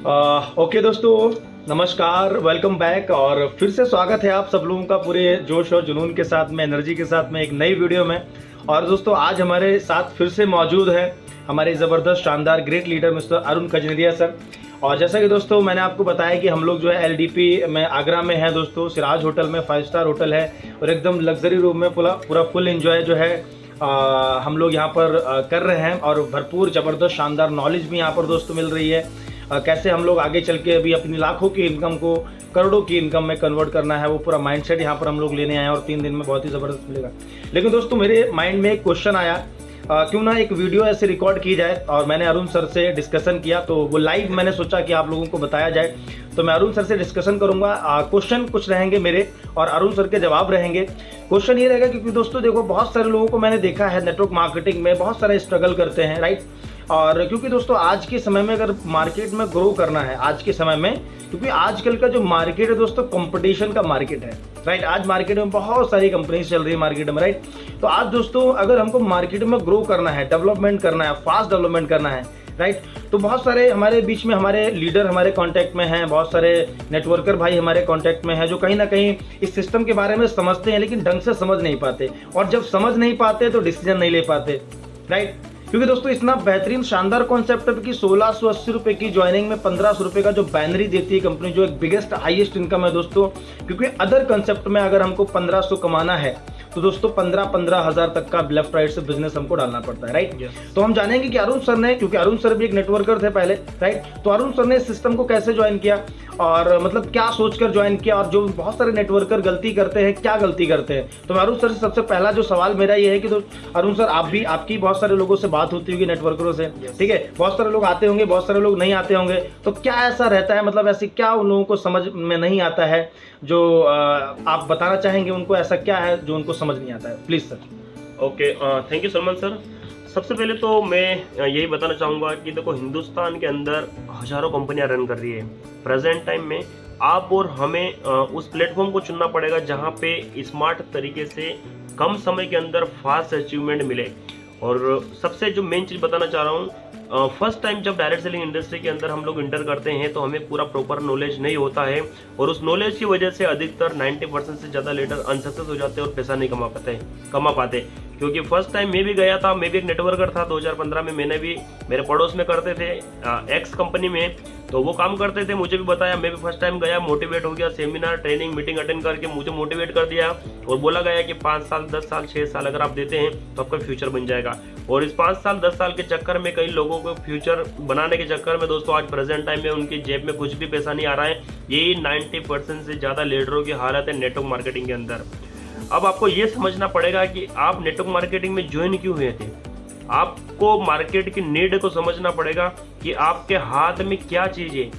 Okay दोस्तों, नमस्कार, welcome back. और फिर से स्वागत है आप सब लोगों का पूरे जोश और जुनून के साथ में, एनर्जी के साथ में एक नई वीडियो में। और दोस्तों आज हमारे साथ फिर से मौजूद है हमारे ज़बरदस्त शानदार great leader mister Arun Kajnaria sir. और जैसा कि दोस्तों मैंने आपको बताया कि हम लोग जो है LDP में आगरा में है दोस्तों, सिराज होटल में 5 स्टार होटल है और एकदम लग्जरी रूम में पूरा फुल एंजॉय जो है हम लोग यहाँ पर कर रहे हैं। और भरपूर ज़बरदस्त शानदार नॉलेज भी यहाँ पर दोस्तों मिल रही है। कैसे हम लोग आगे चल के अभी अपनी लाखों की इनकम को करोड़ों की इनकम में कन्वर्ट करना है, वो पूरा माइंडसेट यहाँ पर हम लोग लेने आए हैं और 3 दिन में बहुत ही ज़बरदस्त मिलेगा। लेकिन दोस्तों मेरे माइंड में एक क्वेश्चन आया, क्यों ना एक वीडियो ऐसे रिकॉर्ड की जाए। और मैंने अरुण सर से डिस्कशन किया तो वो लाइव मैंने सोचा कि आप लोगों को बताया जाए। तो मैं अरुण सर से डिस्कशन करूंगा। क्वेश्चन कुछ रहेंगे मेरे और अरुण सर के जवाब रहेंगे। क्वेश्चन ये रहेगा क्योंकि दोस्तों देखो, बहुत सारे लोगों को मैंने देखा है नेटवर्क मार्केटिंग में बहुत सारे स्ट्रगल करते हैं, राइट। और क्योंकि दोस्तों आज के समय में अगर मार्केट में ग्रो करना है आज के समय में, क्योंकि आजकल का जो मार्केट है दोस्तों कंपटीशन का मार्केट है, राइट। आज मार्केट में बहुत सारी कंपनीज चल रही है मार्केट में, राइट। तो आज दोस्तों अगर हमको मार्केट में ग्रो करना है, डेवलपमेंट करना है, फास्ट डेवलपमेंट करना है, राइट, तो बहुत सारे हमारे बीच में हमारे लीडर हमारे कांटेक्ट में हैं, बहुत सारे नेटवर्कर भाई हमारे कांटेक्ट में हैं जो कहीं ना कहीं इस सिस्टम के बारे में समझते हैं लेकिन ढंग से समझ नहीं पाते। और जब समझ नहीं पाते तो डिसीजन नहीं ले पाते, राइट। क्योंकि दोस्तों इतना बेहतरीन शानदार कॉन्सेप्ट है कि 1680 रुपए की ज्वाइनिंग में 1500 रुपए का जो बैनरी देती है कंपनी, जो एक बिगेस्ट हाईएस्ट इनकम है दोस्तों। क्योंकि अदर कंसेप्ट में अगर हमको 1500 कमाना है तो दोस्तों 15 हज़ार तक का लेफ्ट राइट से बिजनेस हमको डालना पड़ता है, राइट। तो हम जानेंगे कि अरुण सर ने, क्योंकि अरुण सर भी एक नेटवर्कर थे पहले, राइट, तो अरुण सर ने इस सिस्टम को कैसे ज्वाइन किया और मतलब क्या सोचकर ज्वाइन किया, और जो बहुत सारे नेटवर्कर गलती करते हैं क्या गलती करते हैं। तो मैं अरुण सर से सबसे पहला जो सवाल मेरा ये है कि तो अरुण सर आपकी बहुत सारे लोगों से बात होती होगी नेटवर्करों से, ठीक है, बहुत सारे लोग आते होंगे, बहुत सारे लोग नहीं आते होंगे, तो क्या ऐसा रहता है, मतलब ऐसे क्या उन लोगों को समझ में नहीं आता है जो आप बताना चाहेंगे उनको, ऐसा क्या है जो उनको समझ नहीं आता है, please sir. Okay, thank you Salman sir. सबसे पहले तो मैं यही बताना चाहूँगा कि देखो, हिंदुस्तान के अंदर हजारों कंपनियां रन कर रही है। प्रेजेंट टाइम में आप और हमें उस प्लेटफॉर्म को चुनना पड़ेगा जहां पे स्मार्ट तरीके से कम समय के अंदर फास्ट अचीवमेंट मिले। और सबसे जो मेन चीज़ बताना चाह रहा हूँ, फर्स्ट टाइम जब डायरेक्ट सेलिंग इंडस्ट्री के अंदर हम लोग इंटर करते हैं तो हमें पूरा प्रॉपर नॉलेज नहीं होता है और उस नॉलेज की वजह से अधिकतर 90% से ज़्यादा लीडर अनसक्सेस हो जाते हैं और पैसा नहीं कमा पाते। क्योंकि फर्स्ट टाइम मैं भी गया था, मैं भी एक नेटवर्कर था 2015 में, मैंने भी मेरे पड़ोस में करते थे एक्स कंपनी में, तो वो काम करते थे, मुझे भी बताया, मैं भी फर्स्ट टाइम गया, मोटिवेट हो गया, सेमिनार ट्रेनिंग मीटिंग अटेंड करके मुझे मोटिवेट कर दिया और बोला गया कि 5 साल 10 साल 6 साल अगर आप देते हैं तो आपका फ्यूचर बन जाएगा। और इस 5 साल 10 साल के चक्कर में कई लोगों को फ्यूचर बनाने के चक्कर में दोस्तों आज प्रेजेंट टाइम में उनकी जेब में कुछ भी पैसा नहीं आ रहा है। यही 90% से ज़्यादा लीडरों की हालत है नेटवर्क मार्केटिंग के अंदर। अब आपको ये समझना पड़ेगा कि आप नेटवर्क मार्केटिंग में ज्वाइन क्यों हुए थे। आपको मार्केट की नीड को समझना पड़ेगा कि आपके हाथ में क्या चीज़ है,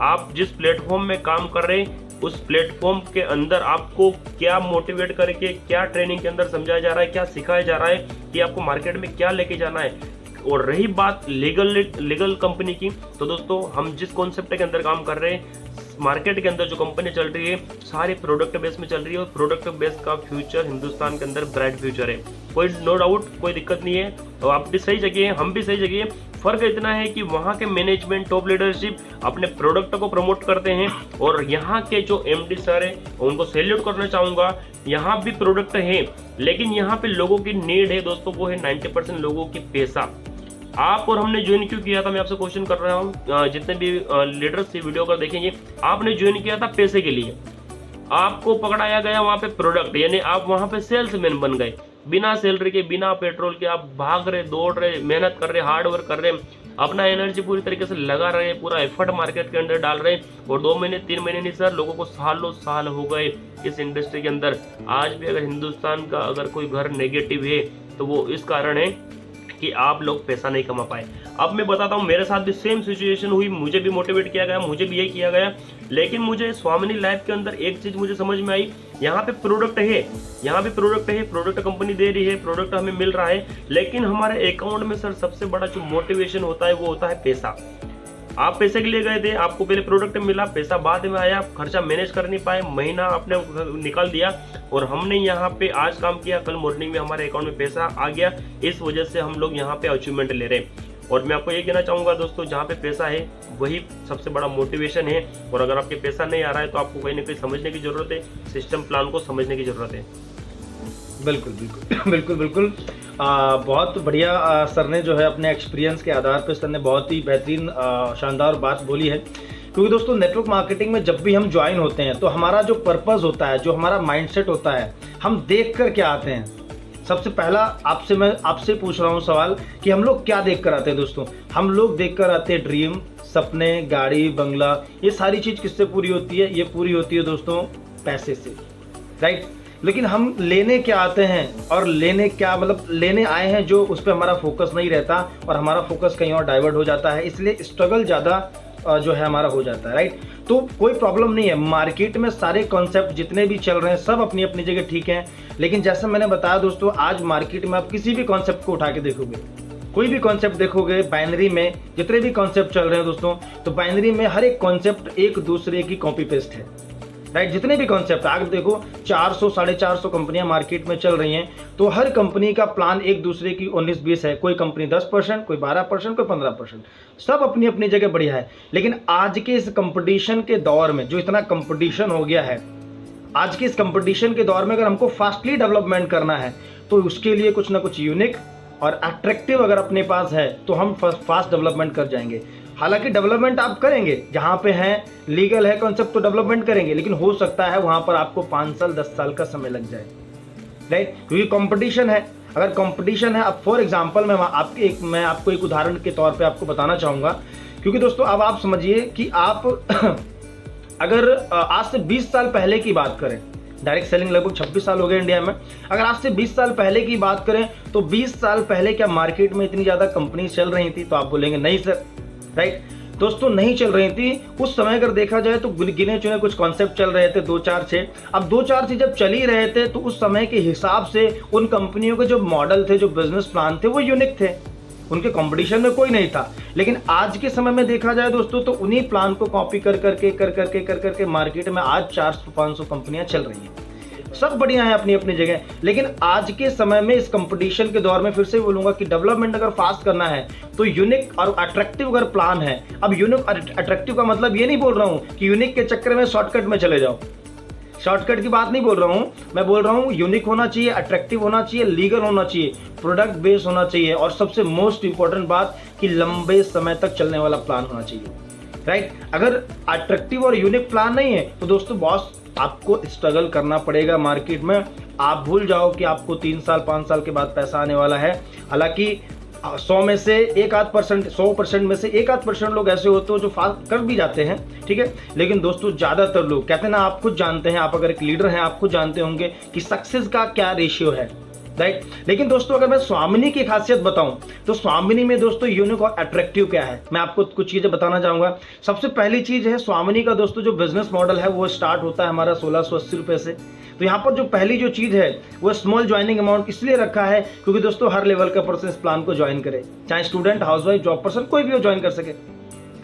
आप जिस प्लेटफॉर्म में काम कर रहे हैं उस प्लेटफॉर्म के अंदर आपको क्या मोटिवेट करके, क्या ट्रेनिंग के अंदर समझाया जा रहा है, क्या सिखाया जा रहा है कि आपको मार्केट में क्या लेके जाना है। और रही बात लीगल कंपनी की, तो दोस्तों हम जिस कॉन्सेप्ट के अंदर काम कर रहे हैं, मार्केट के अंदर जो कंपनी चल रही है सारी प्रोडक्ट बेस में चल रही है और प्रोडक्ट बेस का फ्यूचर हिंदुस्तान के अंदर ब्राइट फ्यूचर है, कोई नो डाउट, कोई दिक्कत नहीं है। तो आप भी सही जगह हैं, हम भी सही जगह हैं। फर्क इतना है कि वहाँ के मैनेजमेंट टॉप लीडरशिप अपने प्रोडक्ट को प्रमोट करते हैं और यहाँ के जो MD सर है उनको सैल्यूट करना चाहूँगा। यहाँ भी प्रोडक्ट है लेकिन यहाँ पे लोगों की नीड है दोस्तों, वो है 90% लोगों की पैसा। आप और हमने ज्वाइन क्यों किया था, मैं आपसे क्वेश्चन कर रहा हूँ, जितने भी लीडर्स थी वीडियो कर देखेंगे, आपने ज्वाइन किया था पैसे के लिए। आपको पकड़ाया गया वहाँ पे प्रोडक्ट, यानी आप वहाँ पे सेल्समैन बन गए, बिना सैलरी के, बिना पेट्रोल के आप भाग रहे, दौड़ रहे, मेहनत कर रहे, हार्ड वर्क कर रहे, अपना एनर्जी पूरी तरीके से लगा रहे, पूरा एफर्ट मार्केट के अंदर डाल रहे। और 2 महीने 3 महीने नहीं सर, लोगों को सालों साल हो गए इस इंडस्ट्री के अंदर। आज भी अगर हिंदुस्तान का अगर कोई घर नेगेटिव है तो वो इस कारण है कि आप लोग पैसा नहीं कमा पाए। अब मैं बताता हूँ, मेरे साथ भी सेम सिचुएशन हुई, मुझे भी मोटिवेट किया गया, मुझे भी ये किया गया, लेकिन मुझे स्वामिनी लाइफ के अंदर एक चीज मुझे समझ में आई, यहाँ पे प्रोडक्ट है, यहाँ पे प्रोडक्ट है, प्रोडक्ट कंपनी दे रही है, प्रोडक्ट हमें मिल रहा है, लेकिन हमारे अकाउंट में सर सबसे बड़ा जो मोटिवेशन होता है वो होता है पैसा। आप पैसे के लिए गए थे, आपको पहले प्रोडक्ट मिला, पैसा बाद में आया, खर्चा मैनेज कर नहीं पाए, महीना आपने निकाल दिया और हमने यहाँ पे आज काम किया, कल मॉर्निंग में हमारे अकाउंट में पैसा आ गया। इस वजह से हम लोग यहाँ पे अचीवमेंट ले रहे हैं। और मैं आपको ये कहना चाहूँगा दोस्तों, जहाँ पे पैसा है वही सबसे बड़ा मोटिवेशन है। और अगर आपके पैसा नहीं आ रहा है तो आपको कहीं ना कहीं समझने की ज़रूरत है, सिस्टम प्लान को समझने की ज़रूरत है। बिल्कुल बिल्कुल बिल्कुल बिल्कुल। बहुत बढ़िया सर ने जो है अपने एक्सपीरियंस के आधार पर सर ने बहुत ही बेहतरीन शानदार बात बोली है। क्योंकि दोस्तों नेटवर्क मार्केटिंग में जब भी हम ज्वाइन होते हैं तो हमारा जो पर्पस होता है, जो हमारा माइंडसेट होता है, हम देख कर क्या आते हैं। सबसे पहला मैं आपसे पूछ रहा हूँ सवाल कि हम लोग क्या देख कर आते हैं दोस्तों। हम लोग देख कर आते हैं ड्रीम, सपने, गाड़ी, बंगला। ये सारी चीज़ किससे पूरी होती है? ये पूरी होती है दोस्तों पैसे से, राइट। लेकिन हम लेने क्या आते हैं और लेने क्या मतलब लेने आए हैं, जो उस पर हमारा फोकस नहीं रहता और हमारा फोकस कहीं और डाइवर्ट हो जाता है। इसलिए स्ट्रगल ज़्यादा जो है हमारा हो जाता है, राइट। तो कोई प्रॉब्लम नहीं है, मार्केट में सारे कॉन्सेप्ट जितने भी चल रहे हैं सब अपनी अपनी जगह ठीक हैं। लेकिन जैसा मैंने बताया दोस्तों, आज मार्केट में आप किसी भी कॉन्सेप्ट को उठा के देखोगे, कोई भी कॉन्सेप्ट देखोगे, बाइनरी में जितने भी कॉन्सेप्ट चल रहे हैं दोस्तों, तो बाइनरी में हर एक कॉन्सेप्ट एक दूसरे की कॉपी पेस्ट है, राइट। जितने भी कॉन्सेप्ट आगे देखो 400 450 कंपनियां मार्केट में चल रही हैं, तो हर कंपनी का प्लान एक दूसरे की 19-20 है। कोई कंपनी 10%, कोई 12%, कोई 15%, सब अपनी अपनी जगह बढ़िया है। लेकिन आज के इस कंपटीशन के दौर में, जो इतना कंपटीशन हो गया है, आज के इस कंपटीशन के दौर में अगर हमको फास्टली डेवलपमेंट करना है तो उसके लिए कुछ ना कुछ यूनिक और अट्रैक्टिव अगर अपने पास है तो हम फास्ट डेवलपमेंट कर जाएंगे। हालांकि डेवलपमेंट आप करेंगे, जहाँ पे है लीगल है कॉन्सेप्ट तो डेवलपमेंट करेंगे, लेकिन हो सकता है वहाँ पर आपको 5 साल 10 साल का समय लग जाए, राइट। क्योंकि कंपटीशन है। अगर कंपटीशन है, अब फॉर एग्जांपल मैं आपको एक उदाहरण के तौर पे आपको बताना चाहूँगा। क्योंकि दोस्तों अब आप समझिए कि आप अगर आज से 20 साल पहले की बात करें, डायरेक्ट सेलिंग लगभग 26 साल हो गए इंडिया में। अगर आज से 20 साल पहले की बात करें तो 20 साल पहले क्या मार्केट में इतनी ज़्यादा कंपनी चल रही थी? तो आप बोलेंगे नहीं सर, राइट। दोस्तों नहीं चल रही थी उस समय। अगर देखा जाए तो गिने चुने कुछ कॉन्सेप्ट चल रहे थे, 2-4-6। अब 2-4 जब चल ही रहे थे तो उस समय के हिसाब से उन कंपनियों के जो मॉडल थे, जो बिजनेस प्लान थे, वो यूनिक थे, उनके कंपटीशन में कोई नहीं था। लेकिन आज के समय में देखा जाए दोस्तों तो उन्हीं प्लान को कॉपी कर करके मार्केट में आज 400-500 कंपनियां चल रही हैं। सब बढ़िया है अपनी अपनी जगह। लेकिन आज के समय में इस कंपटीशन के दौर में फिर से बोलूंगा कि डेवलपमेंट अगर फास्ट करना है तो यूनिक और अट्रैक्टिव अगर प्लान है। अब यूनिक और अट्रैक्टिव का मतलब ये नहीं बोल रहा हूं कि यूनिक के चक्कर में शॉर्टकट में चले जाओ, शॉर्टकट की बात नहीं बोल रहा हूं। मैं बोल रहा हूं यूनिक होना चाहिए, अट्रैक्टिव होना चाहिए, लीगल होना चाहिए, प्रोडक्ट बेस्ड होना चाहिए, और सबसे मोस्ट इंपॉर्टेंट बात कि लंबे समय तक चलने वाला प्लान होना चाहिए, राइट। अगर अट्रैक्टिव और यूनिक प्लान नहीं है तो दोस्तों बॉस आपको स्ट्रगल करना पड़ेगा मार्केट में। आप भूल जाओ कि आपको 3 साल 5 साल के बाद पैसा आने वाला है। हालांकि 100 में से 1-8%, 100% में से 1-8% लोग ऐसे होते हो जो फास्ट कर भी जाते हैं, ठीक है। लेकिन दोस्तों ज़्यादातर लोग कहते हैं ना, आप खुद जानते हैं, आप अगर एक लीडर हैं आप खुद जानते होंगे कि सक्सेस का क्या रेशियो है, राइट। लेकिन दोस्तों अगर मैं स्वामिनी की खासियत बताऊं तो स्वामिनी में दोस्तों यूनिक और अट्रैक्टिव क्या है, मैं आपको कुछ चीजें बताना चाहूंगा। सबसे पहली चीज है स्वामिनी का दोस्तों जो बिजनेस मॉडल है वो स्टार्ट होता है हमारा 1680 रुपए से। तो यहाँ पर जो पहली जो चीज है वो स्मॉल ज्वाइनिंग अमाउंट इसलिए रखा है क्योंकि दोस्तों हर लेवल का पर्सन इस प्लान को ज्वाइन करे, चाहे स्टूडेंट, हाउसवाइफ, जॉब पर्सन, कोई भी हो ज्वाइन कर सके,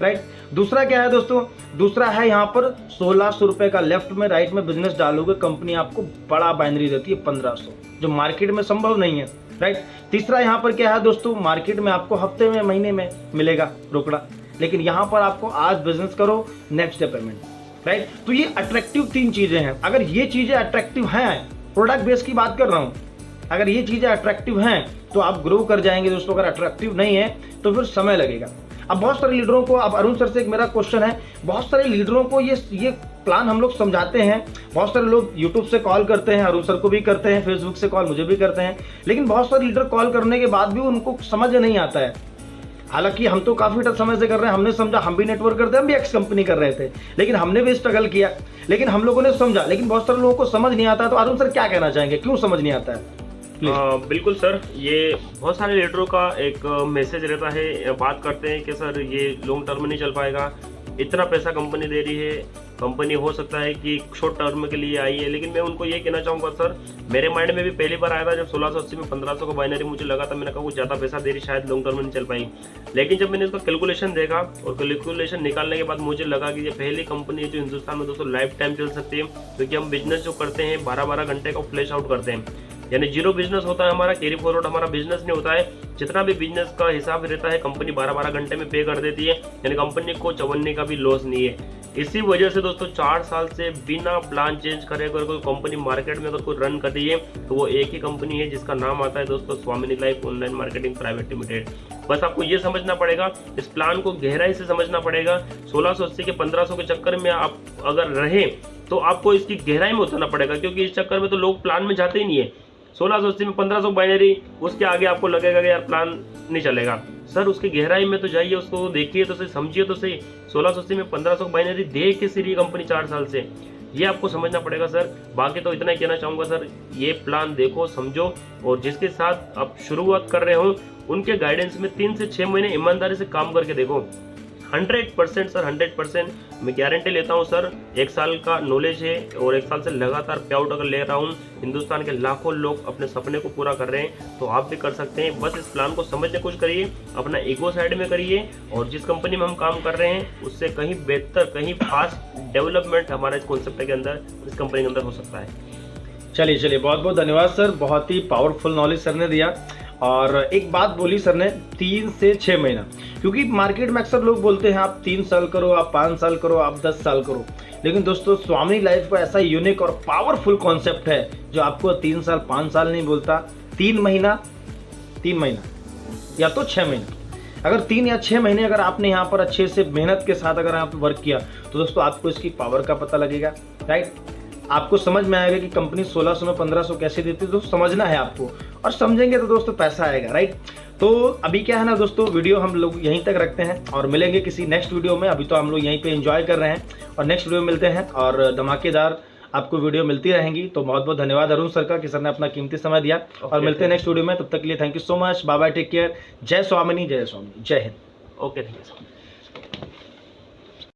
राइट। दूसरा क्या है दोस्तों? दूसरा है यहाँ पर 1600 रुपए का लेफ्ट में राइट में बिजनेस डालोगे, कंपनी आपको बड़ा बाइनरी देती है 1500, जो मार्केट में संभव नहीं है, राइट। तीसरा यहाँ पर क्या है दोस्तों? मार्केट में आपको हफ्ते में, महीने में मिलेगा रोकड़ा, लेकिन यहाँ पर आपको आज बिजनेस करो, नेक्स्ट डे पेमेंट, राइट। तो ये अट्रैक्टिव 3 चीजें हैं। अगर ये चीजें अट्रैक्टिव हैं, प्रोडक्ट बेस की बात कर रहा हूँ, अगर ये चीजें अट्रैक्टिव हैं तो आप ग्रो कर जाएंगे दोस्तों। अगर अट्रैक्टिव नहीं है तो फिर समय लगेगा। अब बहुत सारे लीडरों को, अब अरुण सर से एक मेरा क्वेश्चन है, बहुत सारे लीडरों को ये प्लान हम लोग समझाते हैं, बहुत सारे लोग यूट्यूब से कॉल करते हैं, अरुण सर को भी करते हैं, फेसबुक से कॉल मुझे भी करते हैं, लेकिन बहुत सारे लीडर कॉल करने के बाद भी उनको समझ नहीं आता है। हालांकि हम तो काफी समय से कर रहे हैं, हमने समझा, हम भी नेटवर्क करते हैं, हम भी एक्स कंपनी कर रहे थे, लेकिन हमने भी स्ट्रगल किया, लेकिन हम लोगों ने समझा, लेकिन बहुत सारे लोगों को समझ नहीं आता। तो अरुण सर क्या कहना चाहेंगे, क्यों समझ नहीं आता है? बिल्कुल सर, ये बहुत सारे लीडरों का एक मैसेज रहता है, बात करते हैं कि सर ये लॉन्ग टर्म में नहीं चल पाएगा, इतना पैसा कंपनी दे रही है, कंपनी हो सकता है कि शॉर्ट टर्म के लिए आई है। लेकिन मैं उनको ये कहना चाहूँगा सर, मेरे माइंड में भी पहली बार आया था जब 1680 में 1500 का बाइनरी मुझे लगा था, मैंने कहा कुछ ज़्यादा पैसा दे रही, शायद लॉन्ग टर्म में नहीं चल पाएगी। लेकिन जब मैंने इसका कैलकुलेशन देखा और कैलकुलेशन निकालने के बाद मुझे लगा कि ये पहली कंपनी है जो हिंदुस्तान में दोस्तों लाइफ टाइम चल सकती है, क्योंकि हम बिजनेस जो करते हैं 12-12 घंटे का फ्लैश आउट करते हैं। यानी जीरो बिजनेस होता है हमारा, कैरी फॉरवर्ड हमारा बिजनेस नहीं होता है। जितना भी बिजनेस का हिसाब रहता है कंपनी 12-12 घंटे में पे कर देती है, यानी कंपनी को चवन्ने का भी लॉस नहीं है। इसी वजह से दोस्तों 4 साल से बिना प्लान चेंज करे अगर कोई कंपनी मार्केट में अगर कोई रन कर रही है तो वो एक ही कंपनी है जिसका नाम आता है दोस्तों स्वामिनी life online marketing private limited. बस आपको ये समझना पड़ेगा, इस प्लान को गहराई से समझना पड़ेगा। 1680 के 1500 के चक्कर में आप अगर रहे तो आपको इसकी गहराई में उतरना पड़ेगा, क्योंकि इस चक्कर में तो लोग प्लान में जाते ही नहीं है। 1680 में 1500 बाइनरी, उसके आगे आपको लगेगा कि यार प्लान नहीं चलेगा। सर उसकी गहराई में तो जाइए, उसको देखिए तो सही, समझिए तो सही। 1680 में 1500 बाइनरी दे किसी रही कंपनी 4 साल से, ये आपको समझना पड़ेगा सर। बाकी तो इतना ही कहना चाहूँगा सर, ये प्लान देखो, समझो, और जिसके साथ आप शुरुआत कर रहे हो उनके गाइडेंस में 3 से 6 महीने ईमानदारी से काम करके देखो। 100% सर, 100% मैं गारंटी लेता हूँ सर। 1 साल का नॉलेज है और 1 साल से लगातार पे आउट अगर ले रहा हूँ, हिंदुस्तान के लाखों लोग अपने सपने को पूरा कर रहे हैं, तो आप भी कर सकते हैं। बस इस प्लान को समझने की कोशिश करिए, अपना ईगो साइड में करिए, और जिस कंपनी में हम काम कर रहे हैं उससे कहीं बेहतर, कहीं फास्ट डेवलपमेंट हमारा इस कॉन्सेप्ट के अंदर, इस कंपनी के अंदर हो सकता है। चलिए बहुत बहुत धन्यवाद सर, बहुत ही पावरफुल नॉलेज सर ने दिया। और एक बात बोली सर ने 3 से 6 महीना, क्योंकि मार्केट में अक्सर लोग बोलते हैं आप 3 साल करो, आप 5 साल करो, आप 10 साल करो, लेकिन दोस्तों स्वामिनी लाइफ का ऐसा यूनिक और पावरफुल कॉन्सेप्ट है जो आपको 3 साल 5 साल नहीं बोलता, 3 महीना या तो 6 महीना। अगर 3 या 6 महीने अगर आपने यहाँ पर अच्छे से मेहनत के साथ अगर आप वर्क किया तो दोस्तों आपको इसकी पावर का पता लगेगा, राइट। आपको समझ में आएगा कि कंपनी 1600 में 1500 कैसे देती है, दोस्तों समझना है आपको, और समझेंगे तो दोस्तों पैसा आएगा, राइट। तो अभी क्या है ना दोस्तों, वीडियो हम लोग यहीं तक रखते हैं और मिलेंगे किसी नेक्स्ट वीडियो में। अभी तो हम लोग यहीं पे एंजॉय कर रहे हैं और नेक्स्ट वीडियो में मिलते हैं और धमाकेदार आपको वीडियो मिलती रहेंगी। तो बहुत बहुत धन्यवाद अरुण सर का कि सर ने अपना कीमती समय दिया, और मिलते हैं नेक्स्ट वीडियो में। तब तक के लिए thank you so much, bye bye, take care, जय स्वामिनी, जय स्वामी, जय Hind. Okay, thank you sir.